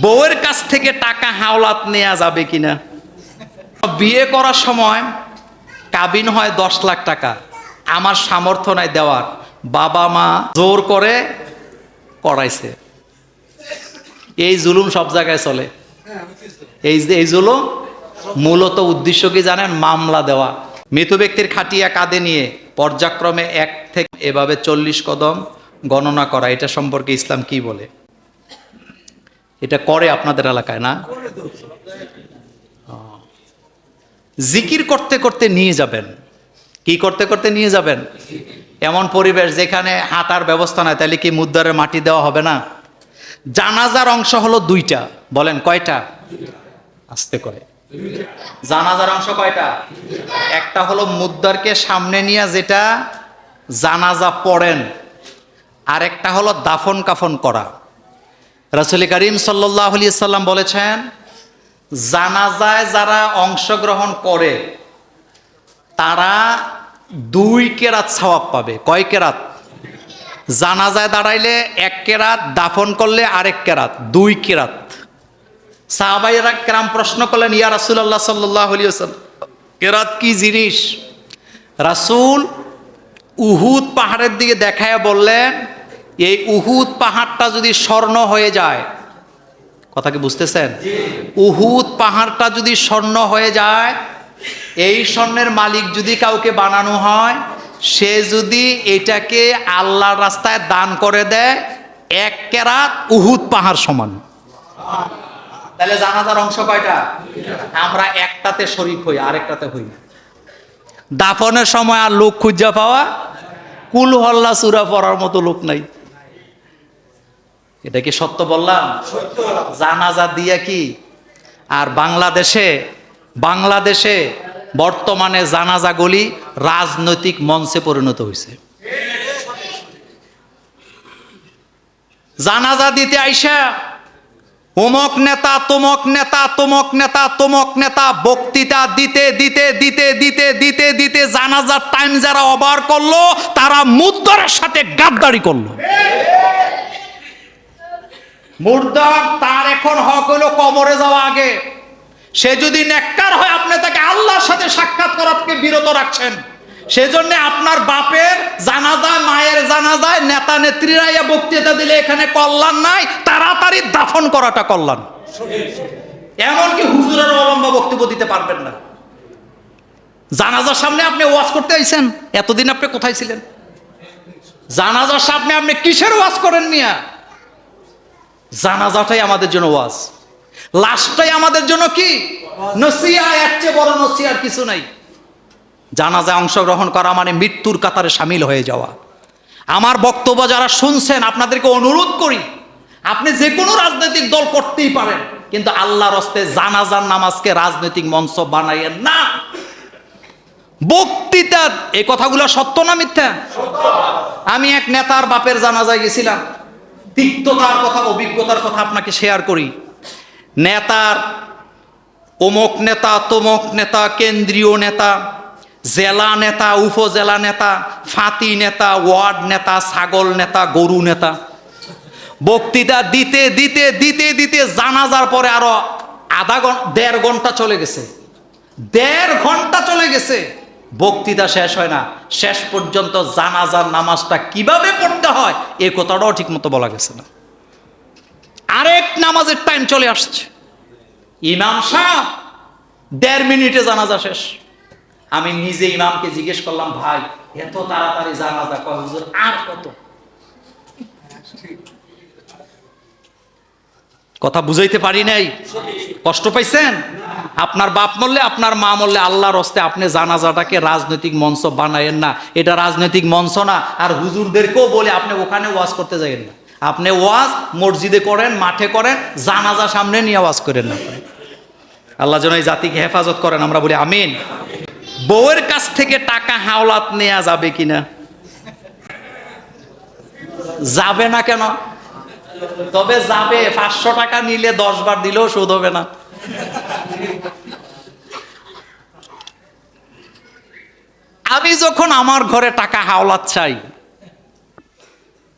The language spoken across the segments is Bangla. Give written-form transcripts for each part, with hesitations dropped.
বউয়ের কাছ থেকে টাকা হাওলাত নেওয়া যাবে কিনা? বিয়ে করার সময় কাবিন হয় 10 লাখ টাকা, আমার সামর্থ্য নাই দেওয়ার, বাবা মা জোর করে করাইছে। এই জুলুম সব জায়গায় চলে। এই জুলুম মূলত উদ্দেশ্য কি জানেন? মামলা দেওয়া। মৃত ব্যক্তির খাটিয়া কাঁধে নিয়ে পর্যায়ক্রমে 1 থেকে এভাবে 40 কদম গণনা করা, এটা সম্পর্কে ইসলাম কি বলে? এটা করে আপনাদের এলাকায় না? জিকির করতে করতে নিয়ে যাবেন। কি করতে করতে নিয়ে যাবেন? এমন পরিবেশ যেখানে হাঁটার ব্যবস্থা নাই, তাহলে কি মুদ্দারে মাটি দেওয়া হবে না? জানাজার অংশ হলো 2টা। বলেন কয়টা? আস্তে করে। জানাজার অংশ কয়টা? একটা হলো মুদ্দারকে সামনে নিয়ে যেটা জানাজা পড়েন, আর একটা হলো দাফন কাফন করা। রাসূল করিম সাল্লাল্লাহু আলাইহি সাল্লাম বলেছেন, জানাজায় যারা অংশগ্রহণ করে তারা 2 কেরাত সওয়াব পাবে। কয় কেরাত? জানাজায় দাঁড়াইলে 1 কেরাত, দাফন করলে আরেক কেরাত, 2 কেরাত। সাহাবায়েরা কেরাম প্রশ্ন করলেন, ইয়া রাসূলুল্লাহ সাল্লাল্লাহু আলাইহি ওয়াসাল্লাম, কেরাত কি জিনিস? রাসূল উহুদ পাহাড়ের দিকে দেখায় বললেন, এই উহুদ পাহাড়টা যদি স্বর্ণ হয়ে যায়, কথা কি বুঝতেছেন? উহুদ পাহাড়টা যদি স্বর্ণ হয়ে যায়, এই স্বর্ণের মালিক যদি কাউকে বানানো হয়, সে যদি এটাকে আল্লাহর রাস্তায় দান করে দেয়, 1 কেরাত উহুদ পাহাড় সমান। তাহলে জানাজার অংশ কয়টা? আমরা একটাতে শরীক হই, আরেকটাতে হই না। দাফনের সময় আর লোক খুঁজা পাওয়া, কুল হল্লা সূরা পড়ার মতো লোক নাই। এটা কি সত্য বললাম? জানাজা দিয়া কি আর বাংলাদেশে বর্তমানে জানাজাগুলি রাজনৈতিক মঞ্চে পরিণত হয়েছে। জানাজা দিতে আইসা অমুক নেতা তমক নেতা তমক নেতা তমক নেতা বক্তৃতা দিতে দিতে দিতে দিতে দিতে দিতে জানাজার টাইম যারা ওভার করলো, তারা মুদ্দারের সাথে গাদ্দারি করলো। মুর্দার তার এখন হক হলো কবরে যাওয়া আগে। সে যদি নেককার হয়, আপনি তাকে আল্লাহর সাথে সাক্ষাৎ করা থেকে বিরত রাখছেন। সেজন্য আপনার বাপের জানাজায়, মায়ের জানাজায় নেতা নেত্রীরা বক্তৃতা দিলে এখানে কল্যাণ নাই, তাড়াতাড়ি দাফন করাটা কল্যাণ। এমনকি হুজুরের লম্বা বক্তব্য দিতে পারবেন না। জানাজার সামনে আপনি ওয়াজ করতে আইছেন, এতদিন আপনি কোথায় ছিলেন? জানাজার সামনে আপনি কিসের ওয়াজ করেন মিয়া? জানাজাটাই আমাদের জন্য ওয়াজ, লাশটাই আমাদের জন্য কি নসিহত। এর চেয়ে বড় নসিহত আর কিছু নাই। জানাজায় অংশগ্রহণ করা মানে মৃত্যুর কাতারে শামিল হয়ে যাওয়া। আমার বক্তব্য যারা শুনছেন, আপনাদেরকে অনুরোধ করি, আপনি যে কোনো রাজনৈতিক দল করতেই পারেন, কিন্তু আল্লাহর হস্তে জানাজার নামাজকে রাজনৈতিক মঞ্চ বানাইয়েন না। বক্তৃতা, এই কথাগুলো সত্য না মিথ্যা? আমি এক নেতার বাপের জানাজায় গেছিলাম। তিক্ততার কথা, অভিজ্ঞতার কথা আপনাকে শেয়ার করি। নেতার অমুক নেতা তমুক নেতা, কেন্দ্রীয় নেতা, জেলা নেতা, উপজেলা নেতা, ফাতি নেতা, ওয়ার্ড নেতা, ছাগল নেতা, গরু নেতা, বক্তৃতা দিতে দিতে দিতে দিতে জানাজার পরে আরো দেড় ঘন্টা চলে গেছে। 1.5 ঘন্টা চলে গেছে, বক্তৃতা শেষ হয় না। শেষ পর্যন্ত জানাজার নামাজটা কিভাবে পড়তে হয় এই কথাটাও ঠিক মতো বলা গেছে না। আরেক নামাজের টাইম চলে আসছে, ইমাম সাহেব 1.5 মিনিটে জানাজা শেষ। আমি নিজে ইমামকে জিজ্ঞেস করলাম, ভাই এত তাড়াতাড়ি জানাজা? কয় হুজুর আর কত। কথা বুঝাইতে পারি নাই? কষ্ট পাইছেন? আপনার বাপ মরলে, আপনার মা মরলে, আল্লাহর হস্তে আপনি জানাজাটাকে রাজনৈতিক মঞ্চ বানায়েন না। এটা রাজনৈতিক মঞ্চ না। আর হুজুরদেরকেও বলে আপনি ওখানে ওয়াজ করতে যাবেন না। আপনি ওয়াজ মসজিদে করেন, মাঠে করেন, জানাজা সামনে নিয়ে ওয়াজ করেন না। আল্লাহ যেন এই জাতিকে হেফাজত করেন, আমরা বলি আমিন। বউয়ের কাছ থেকে টাকা হাওলাত নেওয়া যাবে কিনা? যাবে না কেন? তবে যাবে। 500 টাকা নিলে 10 বার দিলেও শোধ হবে না। আমি যখন আমার ঘরে টাকা হাওলাত চাই,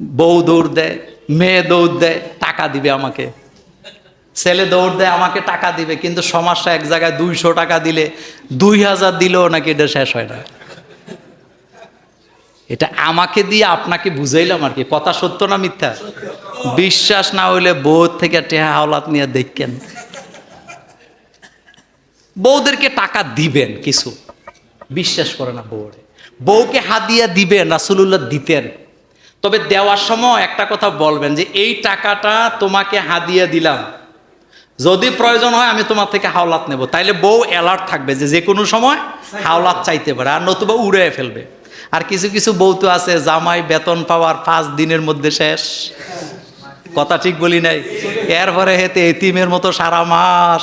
বউ দৌড় দেয়, মেয়ে দৌড় দেয়, টাকা দিবে আমাকে। ছেলে দৌড় দেয় আমাকে টাকা দিবে, কিন্তু সমস্যা এক জায়গায় 200 টাকা দিলে 2000 দিলেও নাকি এটা শেষ হয় না। এটা আমাকে দিয়ে আপনাকে বুঝাইলাম আর কি, কথা সত্য না মিথ্যা? বিশ্বাস না হইলে বউ থেকে টেহা হাওলাত নিয়ে দেখেন। বউদেরকে টাকা দিবেন কিছু, বিশ্বাস করে না বউরে। বউকে হাদিয়া দিবেন, রাসূলুল্লাহ দিতেন। তবে দেওয়ার সময় একটা কথা বলবেন যে এই টাকাটা তোমাকে হাদিয়া দিলাম, যদি প্রয়োজন হয় আমি তোমার থেকে হাওলাত নেব। তাইলে বউ অ্যালার্ট থাকবে যে যে কোনো সময় হাওলাত চাইতে পারে, আর নতুবা উড়ে ফেলবে। আর কিছু কিছু বউ তো আছে জামাই বেতন পাওয়ার 5 দিনের মধ্যে শেষ, কথা ঠিক বলি নাই? এরপরে হেতে এতিমের মতো সারা মাস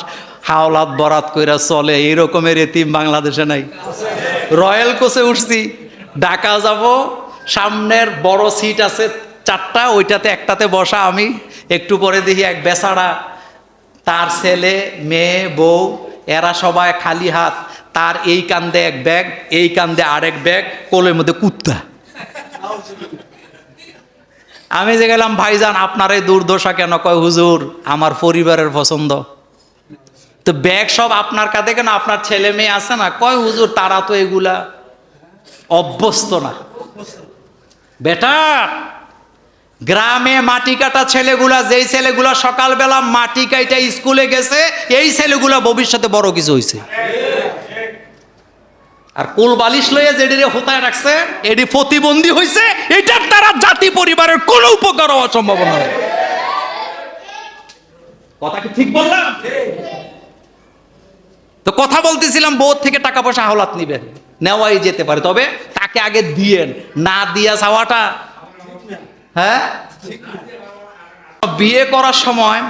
হাওলাত বরাত কইরা চলে। এই রকমের এতিম বাংলাদেশে নাই। রয়্যাল কোচে উঠছি, ঢাকা যাব, সামনের বড় সিট আছে 4টা, ওইটাতে একটাতে বসা আমি। একটু পরে দেখি এক বেচারা, তার ছেলে মেয়ে বউ এরা সবাই খালি হাত, তার এই কান্দে এক ব্যাগ, এই কান্দে আরেক ব্যাগ, কোলের মধ্যে কুত্তা। আমি যে গেলাম, ভাইজান আপনার এই দুর্দশা কেন? কয় হুজুর আমার পরিবারের পছন্দ। তো ব্যাগ সব আপনার কাঁধে কেন? আপনার ছেলে মেয়ে আছে না? কয় হুজুর তারা তো এগুলা অভ্যস্ত না। বেটা, গ্রামে মাটি কাটা ছেলেগুলা, যেই ছেলেগুলা সকালবেলা মাটি কাইটা স্কুলে গেছে, এই ছেলেগুলা ভবিষ্যতে বড় কিছু হইছে। আর কুল বালিশ লইয়া যেদিকে হোতায় রাখছে, এটি প্রতিবন্ধী হইছে, এটার দ্বারা জাতি পরিবারের কোনো উপকার হওয়ার সম্ভাবনা নেই। কথা কি ঠিক বললাম? তো কথা বলতেছিলাম, বউর থেকে টাকা পয়সা হাওলাত নিবেন, নেওয়াই যেতে পারে, তবে তাকে আগে দিয়েন। না দিয়া চাওয়াটা, হ্যাঁ। বিয়ে করার সময়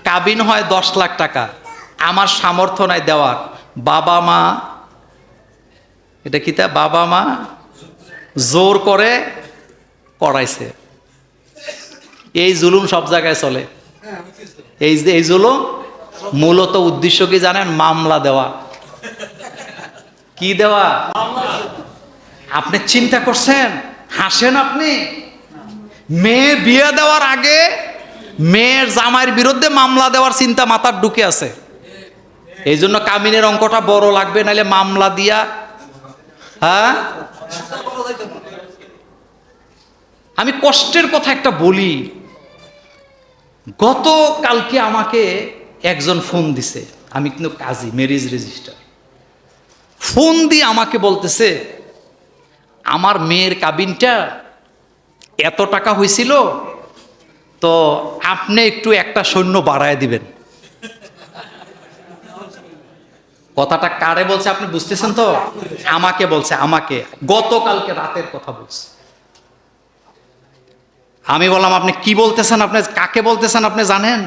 কাবিন হয় 10 লাখ টাকা, আমার সামর্থ্য নাই দেওয়ার। বাবা মা, এটা কি তা, বাবা মা জোর করে করাইছে। এই জুলুম সব জায়গায় চলে। এই জুলুম মূলত উদ্দেশ্য কি জানেন? মামলা দেওয়া। কি দেওয়া? আপনি চিন্তা করছেন? হাসেন আপনি। মেয়ে বিয়ে দেওয়ার আগে মেয়ের জামাইয়ের বিরুদ্ধে মামলা দেওয়ার চিন্তা মাথার ঢুকে আছে। এই জন্য কামিনের অঙ্কটা বড় লাগবে, নাহলে মামলা দিয়া, হ্যাঁ। আমি কষ্টের কথা একটা বলি। গতকালকে আমাকে একজন ফোন দিছে, আমি কিন্তু কাজী, ম্যারেজ রেজিস্টার। ফোন দিয়ে আমাকে বলতেছে আমার মেয়ের কাবিনটা এত টাকা হয়েছিল, তো আপনি একটু একটা সৈন্য বাড়ায় দিবেন। কথাটা কারে বলছে আপনি বুঝতেছেন তো? আমাকে বলছে, আমাকে গতকালকে রাতের কথা বলছে। আমি বললাম আপনি কি বলতেছেন, আপনি কাকে বলতেছেন আপনি জানেন?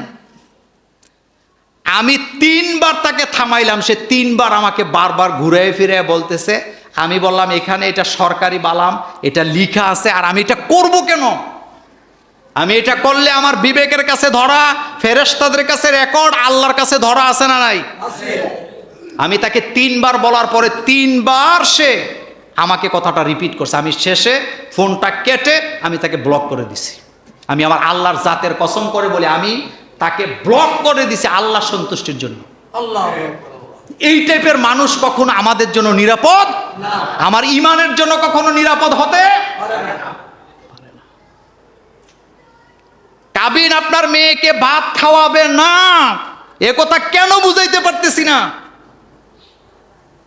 আমি 3 বার তাকে থামাইলাম, সে 3 বার আমাকে বারবার ঘুরে ফিরে বলতেছে। আমি বললাম এখানে এটা সরকারি বালাম, এটা লিখা আছে, আর আমি এটা করব কেন? আমি এটা করলে আমার বিবেকের কাছে ধরা, ফেরেশতাদের কাছে রেকর্ড, আল্লাহর কাছে ধরা আছে না নাই? আমি তাকে 3 বার বলার পরে 3 বার সে আমাকে কথাটা রিপিট করছে। আমি শেষে ফোনটা কেটে আমি তাকে ব্লক করে দিছি। আমি আমার আল্লাহর জাতের কসম করে বলি, আমি তাকে ব্লক করে দিছি আল্লাহ সন্তুষ্টির জন্য। এই টাইপের মানুষ কখনো আমাদের জন্য নিরাপদ না, আমার ইমানের জন্য কখনো নিরাপদ হতে পারে না। কাবিন আপনার মেয়েকে ভাত খাওয়াবে না, এ কথা কেন বুঝাইতে পারতেছি না।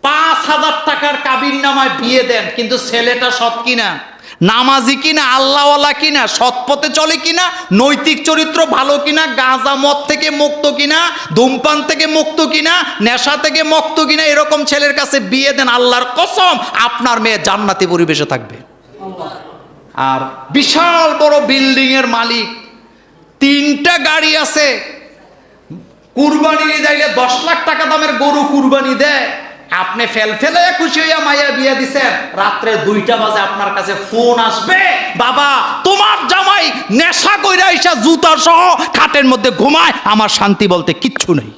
5,000 টাকার কাবিন নামায় বিয়ে দেন, কিন্তু ছেলেটা সৎ কিনা, নামাজি কিনা, আল্লাহওয়ালা কিনা, সৎ পথে চলে কিনা, নৈতিক চরিত্র ভালো কিনা, গাঁজা মদ থেকে মুক্ত কিনা, ধূমপান থেকে মুক্ত কিনা, নেশা থেকে মুক্ত কিনা, এরকম ছেলের কাছে বিয়ে দেন, আল্লাহর কসম আপনার মেয়ে জান্নাতি পরিবেশে থাকবে। আর বিশাল বড় বিল্ডিং এর মালিক, 3টা গাড়ি আছে, কুরবানি দিলে 10 লাখ টাকা দামের গরু কুরবানি দেয়, আপনি ফেলে খুশি হইয়া মাইয়া বিয়ে দিছেন, রাত্রে 2টা বাজে আপনার কাছে ফোন আসবে, বাবা তোমার জামাই নেশা কইরা আইসা জুতা সহ খাটের মধ্যে ঘুমায়, আমার শান্তি বলতে কিচ্ছু নেই।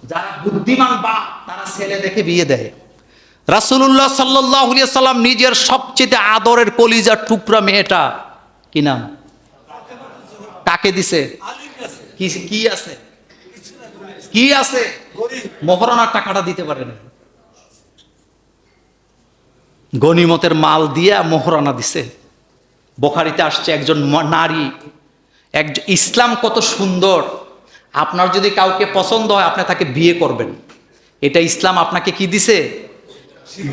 যারা বুদ্ধিমান বা তারা ছেলে দেখে বিয়ে দেয়। রাসূলুল্লাহ সাল্লাল্লাহু আলাইহি সাল্লাম নিজের সবচেয়ে আদরের কলিজার টুকরা মেয়েটা, কি নাম? কাকে দিছে? কি আছে? কি আছে? মোহরানার টাকাটা দিতে পারে না, গনিমতের মাল দিয়া মোহরানা দিছে। বুখারীতে আসছে একজন নারী, ইসলাম কত সুন্দর। আপনার যদি কাউকে পছন্দ হয় আপনি তাকে বিয়ে করবেন, এটা ইসলাম আপনাকে কি দিছে?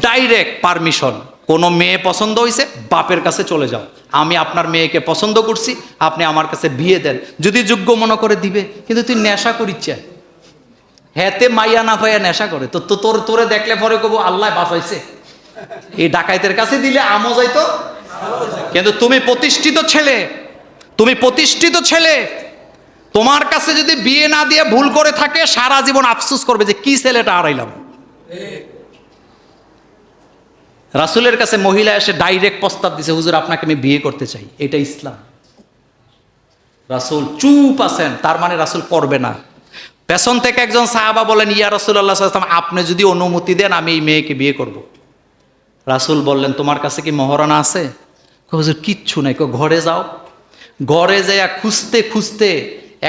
Direct permission. কোনো মেয়ে পছন্দ হয়েছে, বাপের কাছে চলে যাও, আমি আপনার মেয়েকে পছন্দ করছি, আপনি আমার কাছে বিয়ে দেন, যদি যোগ্য মনে করে দিবে। কিন্তু তুই নেশা করিচ্ছে, হেতে মাইয়া না পাইয়া নেশা করে, তো তোরে দেখলে পরে কব আল্লাহ বাঁচাইছে। এই ডাকাইতের কাছে দিলে আমও যাইতো। কিন্তু তুমি প্রতিষ্ঠিত ছেলে, তোমার কাছে যদি বিয়ে না দিয়ে ভুল করে থাকে, সারা জীবন আফসোস করবে যে কি ছেলেটা হারাইলাম। রাসূলের কাছে মহিলা এসে ডাইরেক্ট প্রস্তাব দিছে, হুজুর আপনাকে আমি বিয়ে করতে চাই, এটা ইসলাম। রাসূল চুপ আছেন, তার মানে রাসূল করবে না। পেছন থেকে একজন সাহাবা বলেন, ইয়া রাসূলুল্লাহ সাল্লাল্লাহু আলাইহি ওয়াসাল্লাম, আপনি যদি অনুমতি দেন আমি এই মেয়েকে বিয়ে করব। রাসূল বললেন, তোমার কাছে কি মোহরানা আছে? হুজুর কিচ্ছু নাই। ঘরে যাও। ঘরে যাইয়া খুঁজতে খুঁজতে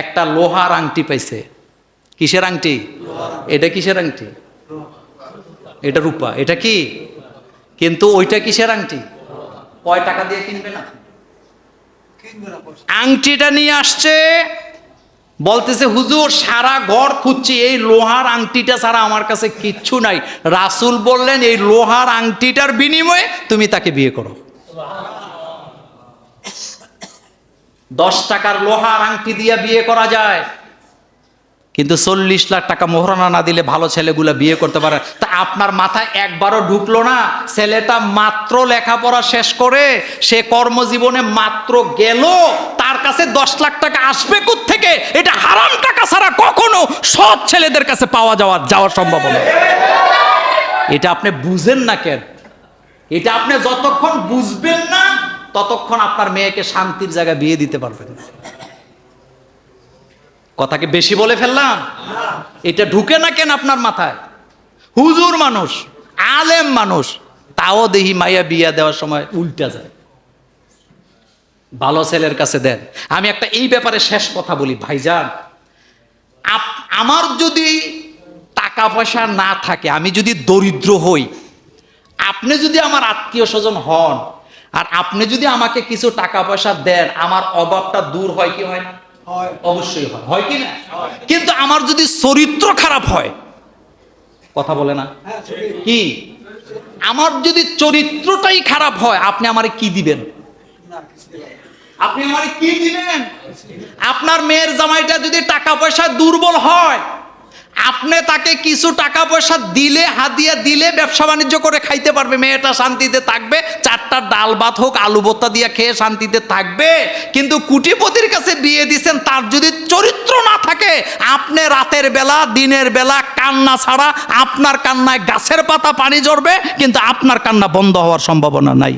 একটা লোহার আংটি পাইছে। কিসের আংটি? এটা কিসের আংটি? এটা রূপা। এটা কি? কিন্তু ওইটা কিসের আংটি? কয় টাকা দিয়ে কিনবে না? আংটিটা নিয়ে আসছে, বলতেছে হুজুর সারা ঘর খুঁজছি, এই লোহার আংটিটা ছাড়া আমার কাছে কিচ্ছু নাই। রাসূল বললেন, এই লোহার আংটিটার বিনিময়ে তুমি তাকে বিয়ে করো। 10 টাকার লোহার আংটি দিয়ে বিয়ে করা যায়, কিন্তু 40 লাখ টাকা মোহরানা না দিলে ভালো ছেলেগুলা বিয়ে করতে পারে। তা আপনার মাথায় একবারও ঢুকলো না, ছেলেটা মাত্র লেখাপড়া শেষ করে সে কর্মজীবনে মাত্র গেল, তার কাছে 10 লাখ টাকা আসবে কোত্থেকে? এটা হারাম টাকা ছাড়া কখনো সৎ ছেলেদের কাছে যাওয়া সম্ভব না। এটা আপনি বুঝেন না কেন? এটা আপনি যতক্ষণ বুঝবেন না ততক্ষণ আপনার মেয়েকে শান্তির জায়গায় বিয়ে দিতে পারবেন না। কথাকে বেশি বলে ফেললাম? এটা ঢুকে না কেন আপনার মাথায়? হুজুর মানুষ, আলেম মানুষ, তাও দেখি মাইয়া বিয়া দেওয়ার সময় উল্টা যায়। ভালো ছেলের কাছে দেন। আমি একটা এই ব্যাপারে শেষ কথা বলি ভাইজান, আমার যদি টাকা পয়সা না থাকে, আমি যদি দরিদ্র হই, আপনি যদি আমার আত্মীয় স্বজন হন আর আপনি যদি আমাকে কিছু টাকা পয়সা দেন, আমার অভাবটা দূর হয় কি হয় না? অবশ্যই হয়। হয় কি না? কিন্তু আমার যদি চরিত্র খারাপ হয়, কথা বলে না কি, আমার যদি চরিত্রটাই খারাপ হয়, আপনি আমারে কি দিবেন? আপনি আমারে কি দিবেন? আপনার মেয়ের জামাইটা যদি টাকা পয়সা দুর্বল হয়, আপনি তাকে কিছু টাকা পয়সা দিলে, হাদিয়া দিলে, ব্যবসা বাণিজ্য করে খাইতে পারবে, মেয়েটা শান্তিতে থাকবে, 4টা ডাল ভাত হোক আলু ভর্তা দিয়ে খেয়ে শান্তিতে থাকবে। কিন্তু কোটিপতির কাছে বিয়ে দিচ্ছেন, তার যদি চরিত্র না থাকে, আপনি রাতের বেলা দিনের বেলা কান্না ছাড়া, আপনার কান্নায় গাছের পাতা পানি ঝরবে, কিন্তু আপনার কান্না বন্ধ হওয়ার সম্ভাবনা নাই।